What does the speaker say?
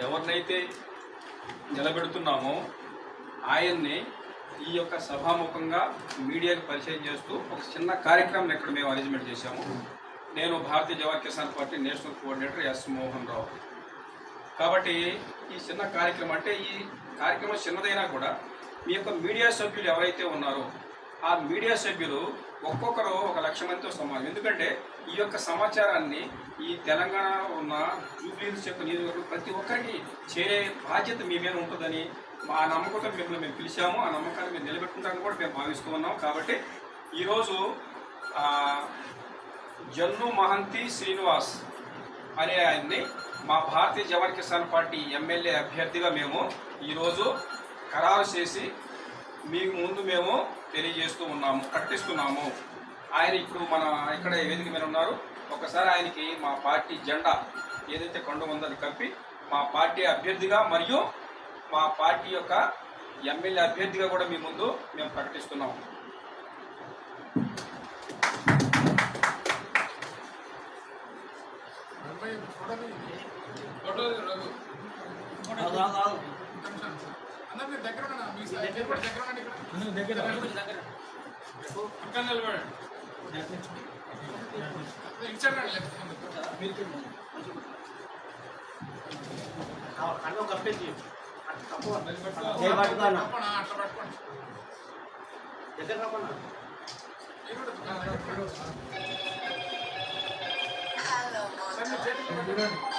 ఎవరినైతే నిలబెడుతున్నామో ఆయన్ని ఈ యొక్క సభాముఖంగా మీడియాకి పరిచయం చేస్తూ ఒక చిన్న కార్యక్రమం ఇక్కడ మేము అరేంజ్మెంట్ చేశాము. నేను Bharatiya Jawan Kisan party national coordinator S Mohan Rao. కాబట్టి ఈ చిన్న కార్యక్రమం అంటే ఈ కార్యక్రమం చిన్నదైనా కూడా మీ యొక్క మీడియా సభ్యులు ఎవరైతే ఉన్నారో ఆ మీడియా సభ్యులు ఒక్కొక్కరు 1,00,000 మందితో సమానం. ఎందుకంటే ఈ యొక్క సమాచారాన్ని ఈ తెలంగాణ ఉన్న జూబ్లీహిల్స్ యొక్క నియోజకవర్గం ప్రతి ఒక్కరికి చేరే బాధ్యత మీ మీద ఉంటుందని మా నమ్మకంతో మిమ్మల్ని మేము పిలిచాము. ఆ నమ్మకాన్ని మేము నిలబెట్టుకుంటామని కూడా మేము భావిస్తూ ఉన్నాం. కాబట్టి ఈరోజు జన్ను మహంతి శ్రీనివాస్ అనే ఆయన్ని మా భారతీయ జవాన్ కిసాన్ పార్టీ ఎమ్మెల్యే అభ్యర్థిగా మేము ఈరోజు ఖరారు చేసి మీకు ముందు మేము తెలియజేస్తూ ఉన్నాము, ప్రకటిస్తున్నాము. ఆయన ఇప్పుడు మన ఇక్కడ వేదిక మీద ఉన్నారు. ఒకసారి ఆయనకి మా పార్టీ జెండా ఏదైతే కొండ ఉందో అది కప్పి మా పార్టీ అభ్యర్థిగా మరియు మా పార్టీ యొక్క ఎమ్మెల్యే అభ్యర్థిగా కూడా మీ ముందు మేము ప్రకటిస్తున్నాము. Hello,